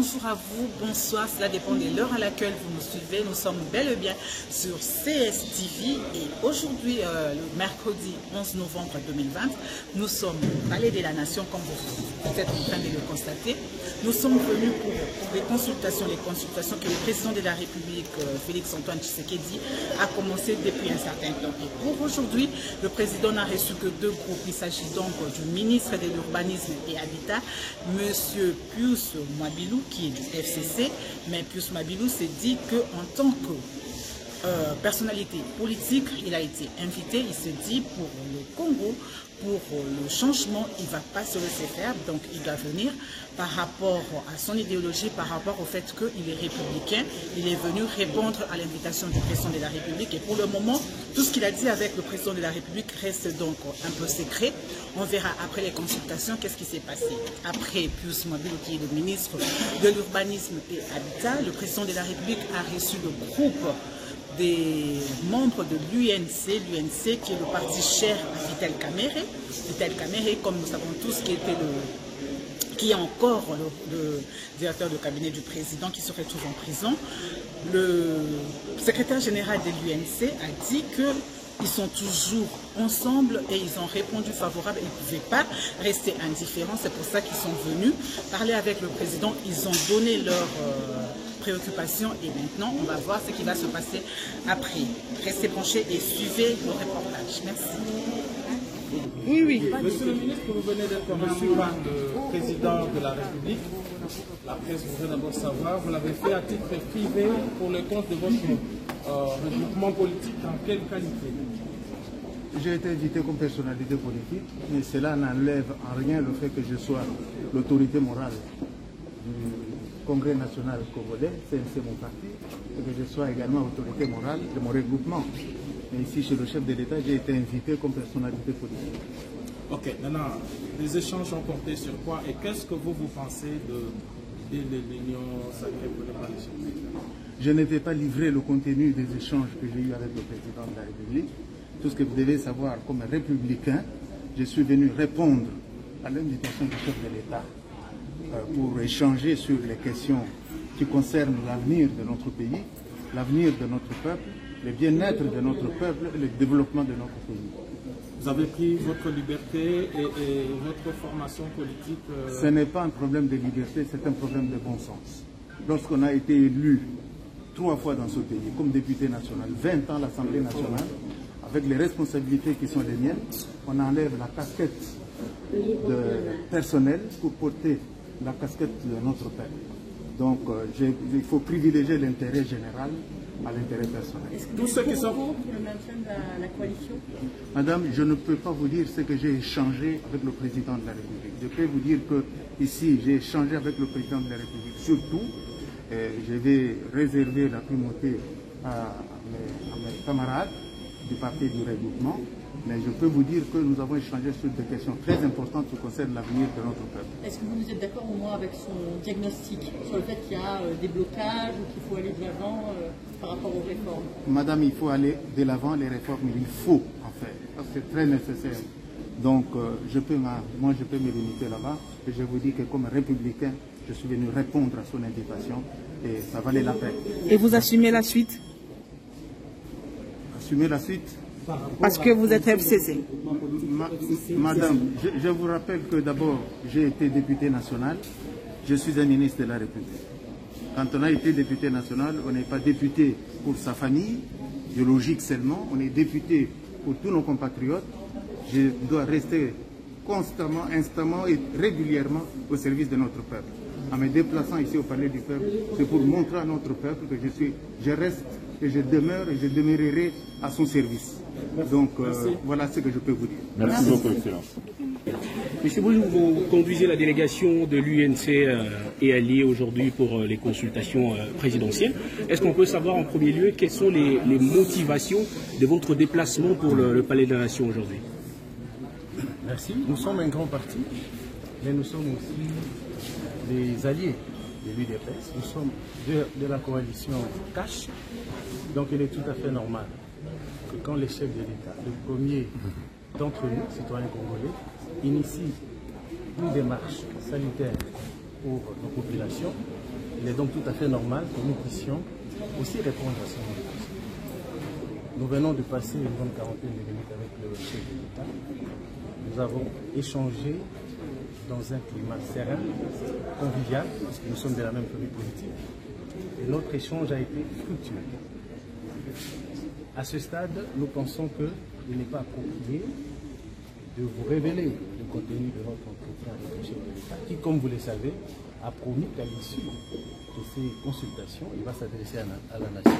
bonjour à vous, bonsoir, cela dépend de l'heure à laquelle vous nous suivez. Nous sommes bel et bien sur CSTV et aujourd'hui, le mercredi 11 novembre 2020, nous sommes au Palais de la Nation, comme vous êtes en train de le constater. Nous sommes venus pour les consultations que le président de la République, Félix-Antoine Tshisekedi, a commencé depuis un certain temps. Et pour aujourd'hui, le président n'a reçu que deux groupes. Il s'agit donc du ministre de l'Urbanisme et Habitat, M. Pius Mwabilou, qui est du FCC, mais Pius Mwabilou s'est dit qu'en tant que personnalité politique, il a été invité, il se dit pour le Congo, pour le changement, il ne va pas se laisser faire, donc il doit venir par rapport à son idéologie, par rapport au fait qu'il est républicain. Il est venu répondre à l'invitation du président de la République et pour le moment, tout ce qu'il a dit avec le président de la République reste donc un peu secret. On verra après les consultations qu'est-ce qui s'est passé. Après Pius Mwabilou, qui est le ministre de l'Urbanisme et Habitat, le président de la République a reçu le groupe des membres de l'UNC, qui est le parti cher à Vital Kamerhe. Vital Kamerhe, comme nous savons tous, qui est encore le directeur de cabinet du président, qui se retrouve en prison. Le secrétaire général de l'UNC a dit qu'ils sont toujours ensemble et ils ont répondu favorable. Ils ne pouvaient pas rester indifférents. C'est pour ça qu'ils sont venus parler avec le président. Ils ont donné leur préoccupations et maintenant on va voir ce qui va se passer après. Restez branchés et suivez le reportage. Merci. Oui. Monsieur le ministre, vous venez d'être reçu par le président de la République. La presse voudrait d'abord savoir, vous l'avez fait à titre privé pour le compte de votre regroupement politique, dans quelle qualité? J'ai été invité comme personnalité politique, mais cela n'enlève en rien le fait que je sois l'autorité morale du Congrès national congolais, c'est mon parti, et que je sois également autorité morale de mon regroupement. Et ici, chez le chef de l'État, j'ai été invité comme personnalité politique. Ok, maintenant, les échanges ont porté sur quoi et qu'est-ce que vous pensez de l'Union sacrée pour les coalitions? Je ne vais pas livrer le contenu des échanges que j'ai eu avec le président de la République. Tout ce que vous devez savoir comme républicain, je suis venu répondre à l'invitation du chef de l'État pour échanger sur les questions qui concernent l'avenir de notre pays, l'avenir de notre peuple, le bien-être de notre peuple et le développement de notre pays. Vous avez pris votre liberté et votre formation politique Ce n'est pas un problème de liberté, c'est un problème de bon sens. Lorsqu'on a été élu 3 fois dans ce pays comme député national, 20 ans à l'Assemblée nationale, avec les responsabilités qui sont les miennes, on enlève la casquette personnelle pour porter la casquette de notre peuple. Donc, il faut privilégier l'intérêt général à l'intérêt personnel. Est-ce que vous êtes pour le maintien de la coalition? Madame, je ne peux pas vous dire ce que j'ai échangé avec le président de la République. Je peux vous dire que ici, j'ai échangé avec le président de la République. Surtout, je vais réserver la primauté à mes camarades du parti du regroupement. Mais je peux vous dire que nous avons échangé sur des questions très importantes qui concernent l'avenir de notre peuple. Est-ce que vous êtes d'accord au moins avec son diagnostic sur le fait qu'il y a des blocages ou qu'il faut aller de l'avant par rapport aux réformes? Madame, il faut aller de l'avant, les réformes, il faut en fait, parce que c'est très nécessaire. Donc, moi, je peux me limiter là-bas et je vous dis que comme républicain, je suis venu répondre à son invitation et ça valait la peine. Et vous assumez la suite? Assumer la suite? Parce que vous êtes FCC. Madame, je vous rappelle que d'abord, j'ai été député national, je suis un ministre de la République. Quand on a été député national, on n'est pas député pour sa famille, biologique seulement, on est député pour tous nos compatriotes. Je dois rester constamment, instamment et régulièrement au service de notre peuple. En me déplaçant ici au Palais du Peuple, c'est pour montrer à notre peuple que je reste et je demeure et je demeurerai à son service. Donc voilà ce que je peux vous dire. Merci beaucoup, Excellence. Monsieur Boulou, vous conduisez la délégation de l'UNC et alliés aujourd'hui pour les consultations présidentielles. Est-ce qu'on peut savoir en premier lieu quelles sont les motivations de votre déplacement pour le Palais de la Nation aujourd'hui? Merci. Nous sommes un grand parti, mais nous sommes aussi des alliés de l'UDPS. Nous sommes de la coalition CACH. Donc il est tout à fait normal que quand les chefs de l'État, le premier d'entre nous, citoyens congolais, initie une démarche sanitaire pour nos populations, Il est donc tout à fait normal que nous puissions aussi répondre à ce genre de questions. Nous venons de passer une bonne quarantaine de minutes avec le chef de l'État. Nous avons échangé dans un climat serein, convivial, puisque nous sommes de la même famille politique. Et notre échange a été fructueux. À ce stade, nous pensons qu'il n'est pas approprié de vous révéler le contenu de notre entretien avec le chef de l'État, qui, comme vous le savez, a promis qu'à l'issue de ces consultations, il va s'adresser à la nation.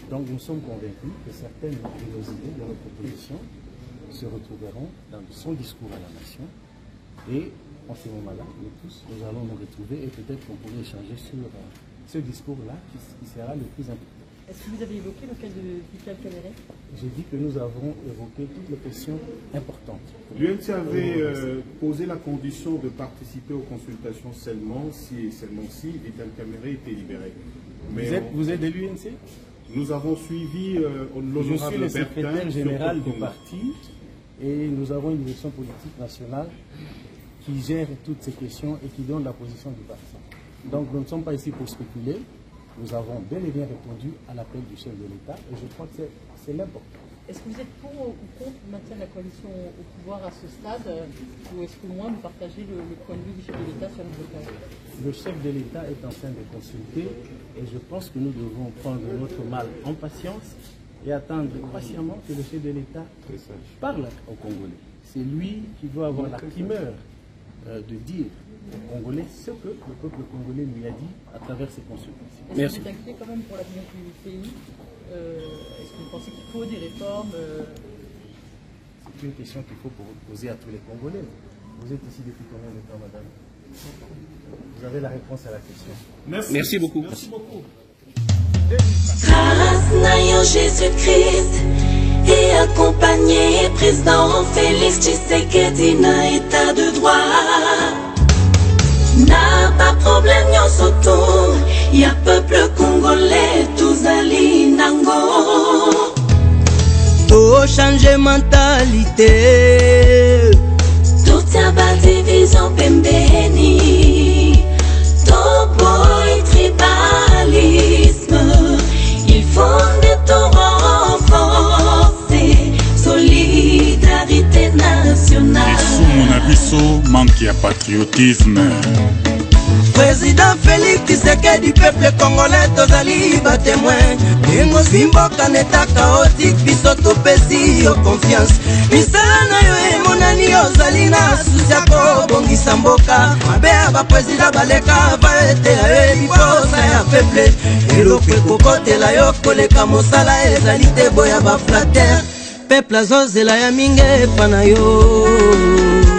Donc nous sommes convaincus que certaines de nos idées, de notre proposition, se retrouveront dans son discours à la nation. Et en ce moment-là, nous tous, nous allons nous retrouver et peut-être qu'on pourrait échanger sur ce discours-là qui sera le plus important. Est-ce que vous avez évoqué le cas de Vital Kamerhe? J'ai dit que nous avons évoqué toutes les questions importantes. L'UNC avait posé la condition de participer aux consultations seulement si Vital Kamerhe était libéré. Mais vous êtes de l'UNC? Nous avons suivi l'honorable Je suis le secrétaire Bertin général du parti et nous avons une direction politique nationale qui gère toutes ces questions et qui donne la position du parti. Donc nous ne sommes pas ici pour spéculer. Nous avons bel et bien répondu à l'appel du chef de l'État et je crois que c'est l'important. Est-ce que vous êtes pour ou contre le maintien de la coalition au pouvoir à ce stade ou est-ce que au moins vous partagez le point de vue du chef de l'État sur le blocage? Le chef de l'État est en train de consulter et je pense que nous devons prendre notre mal en patience et attendre patiemment que le chef de l'État parle aux Congolais. C'est lui qui doit avoir la primeur de dire aux Congolais ce que le peuple congolais lui a dit à travers ses consultations. Est-ce que vous êtes inquiet quand même pour l'avenir du pays? Est-ce que vous pensez qu'il faut des réformes? C'est une question qu'il faut poser à tous les Congolais. Vous êtes ici depuis combien de temps, madame? Vous avez la réponse à la question. Merci beaucoup. Merci beaucoup. Grâce à Jésus-Christ et accompagné président Félix Tshisekedi na état de droit. N'a pas problème surtout, y a peuple congolais tous ali nango. Faut changer mentalité. Tout y a pas division pembeni. Tout boy tribalisme. Il faut des torrents renforcés. Solidarité nationale. Mon abisso manque à patriotisme. Président Félix Tshisekedi du peuple congolais, tozali ba témoin. Ingo simboka neta chaotique, biso topesi yo confiance. Misala na yo emonani ozali na susi ya kobongisa mboka. Mabe ya ba président baleka va etela yo biposa ya peuple. Eloko ekokotela yo koleka mosala ezali te boya ba flatter. Peuple azozela ya mingi epana yo.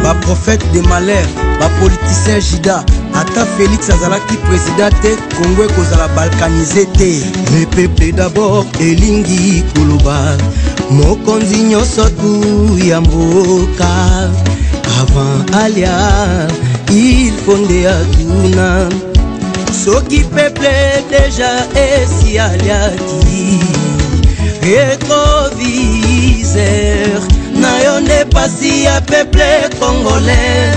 Ba prophète de malheur, ba politicien Jida. Ata Félix azalaki président te, Congo ekozala balkanisé te. Le peuple d'abord elingi koloba mokonzi nyonso tu ya mboka. Avant alia, il faut nde atuna soki peuple déjà esi aliaki. Rétroviseur na yo nde pasi ya peuple congolais.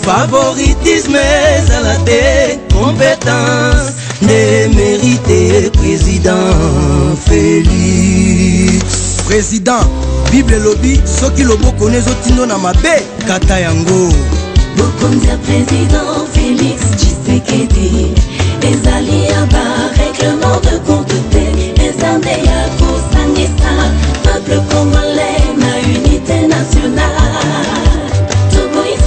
Favoritisme ezalate, compétence de mérité président Félix. Président, Bible lobby, soki loboko nezotindo na mabe kata yango. Bokonza président Félix Tshisekedi. Ezali aba règlement de compte te. Ezande ya kosangisa peuple congolais na unité nationale.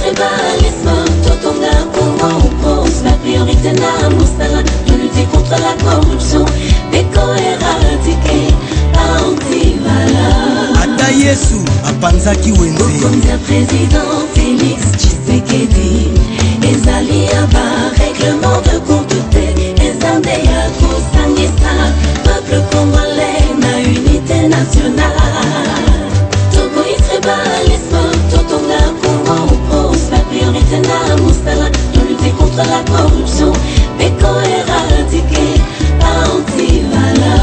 Tribalisme, Totonga, Congo, on pose la priorité na Moussala de lutter contre la corruption, d'éco-éradiquer anti-vala. Ata Yesu, apanzaki wenze. Bokonza président Félix Tshisekedi. Ezali aba règlement de compte te. Ezande ya kosangisa peuple congolais na unité nationale. Tribalisme, Totonga, Congo, on pose la priorité na Moussala de lutter contre la corruption, d'éco-éradiquer anti-vala.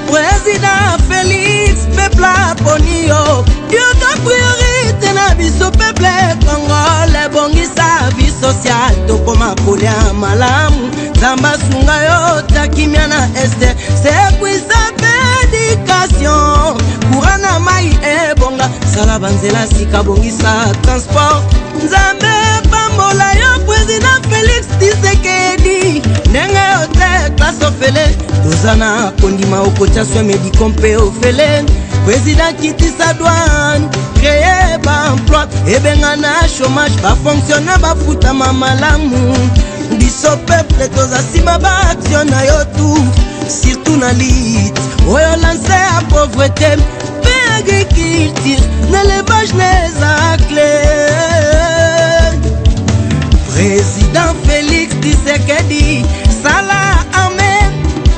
Président Félix, peuple aponio, yoka priorité na biso peuple congolais, bongisa vie sociale, tokoma kolia malamu Zamba sunga yo takimia na este C'est kuisa pédication Kurana mai ebonga Sala banzela sika bongisa transport Nzambe pambola yo Président Félix Tshisekedi Nenge yote classe ofele Dozana kondima okocha soin médicompe ofele Président kiti sa douane Créer ba emploi Ebengana chômage Ba fonctionner ba futa mamalamu Biso peuple tozasima ba action na yo tout Surtout na lit Oyo lancé à pauvreté Agriculture N'élevage n'est à clé Président Félix Tshisekedi Sala Amen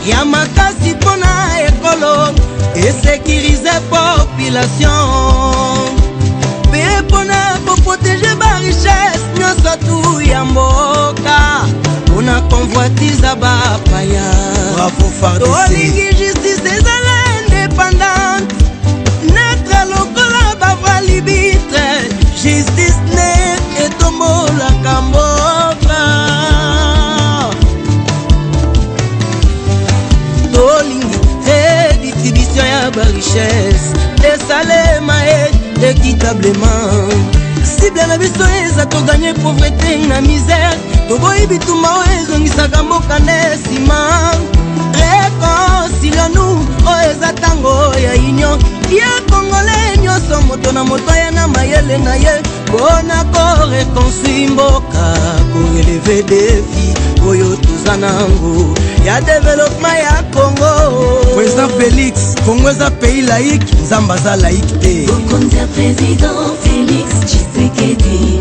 Yamakasi pona écolo Et sécuriser population Paix pona pour protéger ma richesse Nyonso tout yamboka Pona convoitise ba paya Bravo Fardisi Olingi justice des indépendante Notre lokola bavra libitre Justice ne et tomo la kamboka Tolingi redistribution ya ba richesse Esalema équitablement Cible na biso eza to gagner pauvreté na misère Toboyi bituma ezongisaka mboka nesima Réconcilions-nous eza tango ya union Ya Congolais nyonso moto na moto ya na mayele na ye Pona ko reconstruire mboka Ko relever défi Oyo tuzanango Ya développement ya Congo Président Félix Congo eza pays laïque Nzamba za laïque te Bokondia Président Félix Tshisekedi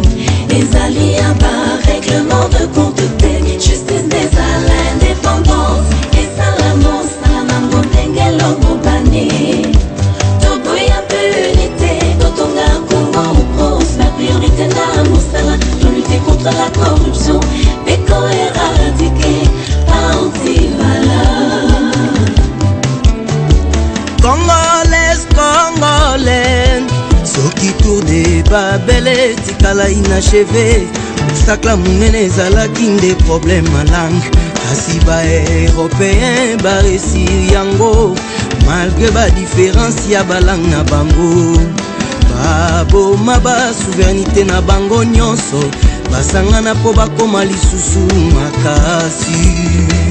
Ezali aba règlement de compte te Justice des à l'indépendance Et salamo salamango tengelo mobani Togo ya punité Totonga Congo ou prose La priorité na mosala De lutter contre la corruption Beko éradiqué Congolais Soki tour de Babel Tikala inachevé Obstacle munene ezalaki nde problème à langue Kasi ba européen ba réussir yango Malgré ba différence ya balang na bango Baboma ba souveraineté na bango nyonso Basangana po bakoma lisusu makasi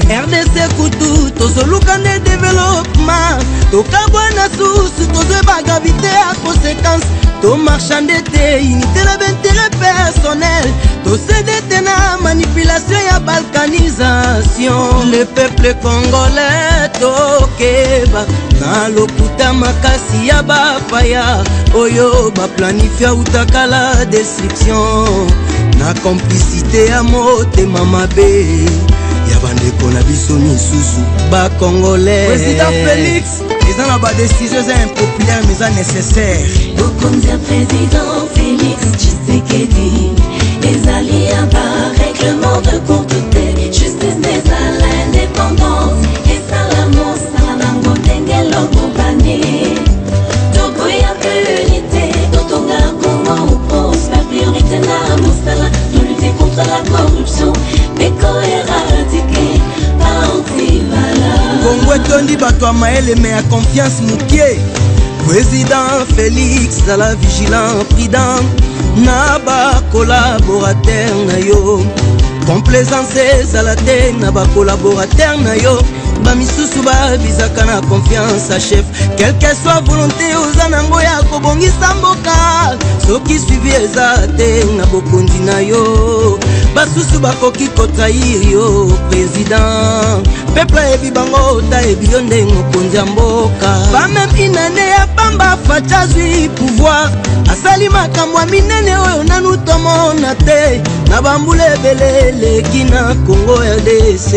RDC kutu tozoluka nde développement Tokabwa na susu tozweba gravité à conséquence To marchande te unité na d'intérêt personnel To cédé te na manipulation ya balkanisation Le peuple congolais tokeba Na lokuta makasi ya bapaya Oyo ba planifia utakala destruction Na complicité ya motema mabe Ya bandeko na biso misusu ba congolais Président Félix Eza na ba décisions impopulaires mais ça nécessaire Bokondia Président Félix Tshisekedi Ezali aba règlement de compte te Justice des à l'indépendance Et salamo salamango tengelo mobani Togo ya punité Totonga Congo ou prose La priorité na mosala De lutter contre la corruption Beko éradiqué Congo etondi bato ya maele me ya confiance mukie Président Félix zala vigilant prudent Na ba collaborateur na yo Complaisance ezala te na ba collaborateur na yo Bamisusu babizaka na confiance à chef Quelle que soit volonté oza nango ya kobongisa mboka Soki suivi eza te na bokondi na yo Basusu bakoki kotrahir yo président Peuple ebi bango ta ebi yo nde mokonzi ya mboka Bamem inane ya pamba facha zwi pouvoir Asali makambo ya minene oyo nanu tomona te Na bambula ebele eleki na Congo RDC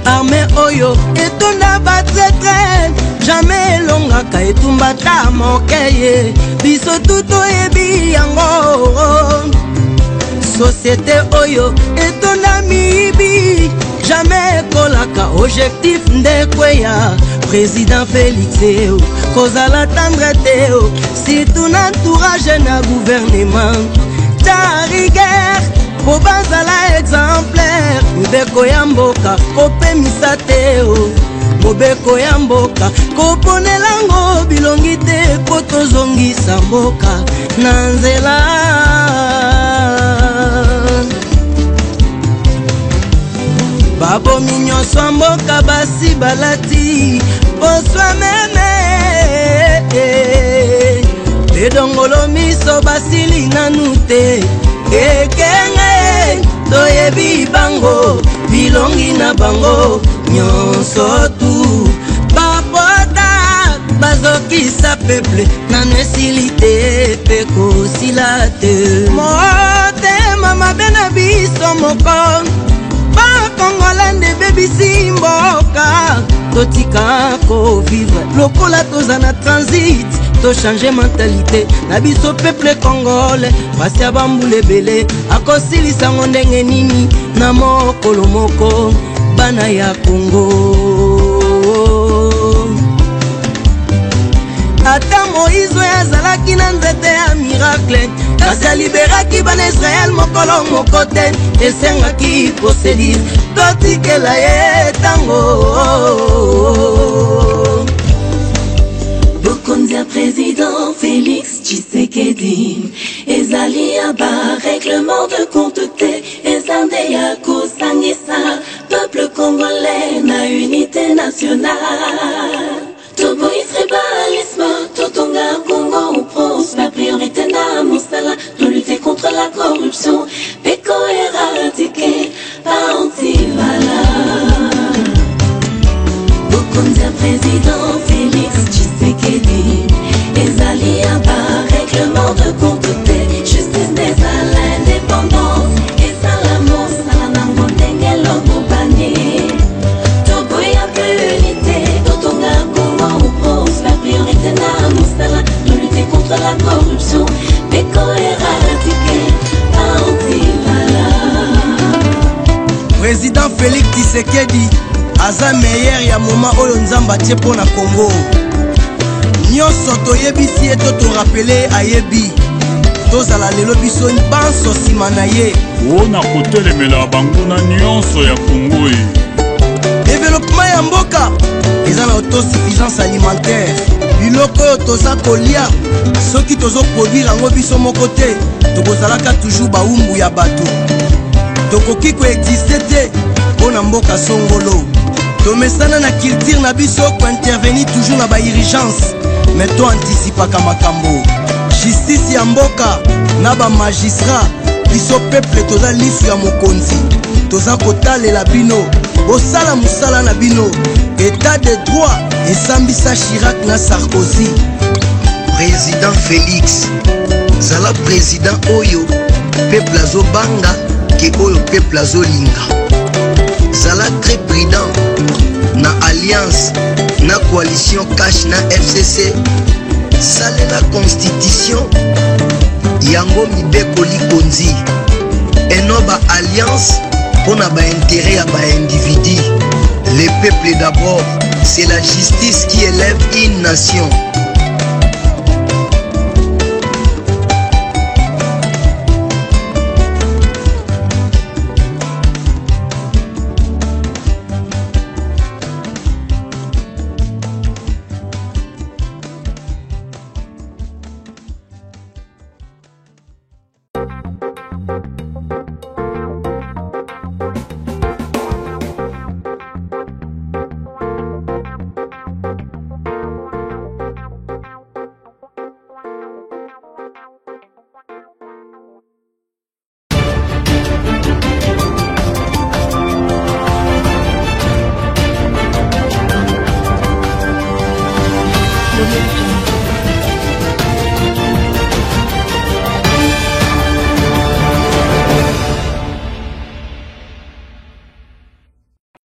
Armée oyo etonda batretre Jamais elongaka etumbata mokeye Biso tuto ebi yango Société oyo etonda mibi Jamais ekolaka objectif ndekweya Président Félix eo Kozala tendre teo Si tout n'entourage na gouvernement ta rigueur po bazala exemplaire. Mobeko ya mboka kopemisa te o, mobeko ya mboka koponelango bilongi te po tozongisa mboka na nzela. Babomi nyonso mboka basi balati poswa meme pedongolo miso basili nanu te ekenge toyebi bango bilongi na bango nyonso tu bapota bazokisa peuple nanu esili te pe kosila te motema mabe na biso moko Congolais bebisi mboka totika ko vivre lokola toza na transit to changer mentalité na biso peuple congolais pasi ya bambula ebele akosilisa ngo ndenge nini na mokolo moko bana ya Congo. Ata Moïse azalaki na nzete ya miracle kasi aliberaki bana Israel mokolo moko te esengaki procédure totikela ye tango. Bokonzi ya président Félix Tshisekedi ezali aba règlement de compte te ezande ya kosangisa peuple congolais na unité nationale. Tobo tribalisme, Totonga, Congo ou pros, ma priorité na Moussala, de lutter contre la corruption, Péco éradiqué, pas anti-vala. Bokonzi président Félix Tshisekedi, ezali aba règlement de compte te, justice des à l'indépendance, et salamo, salanango, dengelo, bobani. Tobo ya punité, Totonga, la priorité na Moussala, de lutter contre la corruption, Péco éradiqué, anti-vala. Président Félix Tshisekedi, aza meilleur ya moment oyo nzamba tie po na Congo. Nyonso toyebisi ye to rappelé ayebi. Tozala lelo biso banso sima na ye. Ona kotelemela banguna nyonso ya Congo e. Développement ya mboka eza na autosuffisance alimentaire. Biloko oyo toza kolia soki tozoproduire yango biso moko te tokozalaka toujours baumbu ya bato. Tokoki koexiste te mpona mboka songolo. Tomesana na culture na biso kointervenir toujours na baurgence me to anticipaka makambo. Justice ya mboka na bamagistrat biso peuple toza lisu ya mokonzi. Toza kotalela bino bosala musala na bino. État de droit esambisa Chirac na Sarkozy. Président Félix zala président oyo peuple azobanga ke oyo peuple azolinga. Zala très prudent na alliance na coalition cash na FCC. Salela constitution yango mibeko likonzi enoba alliance pona ba intérêt à ba individu. Le peuple d'abord, c'est la justice qui élève une nation. Production.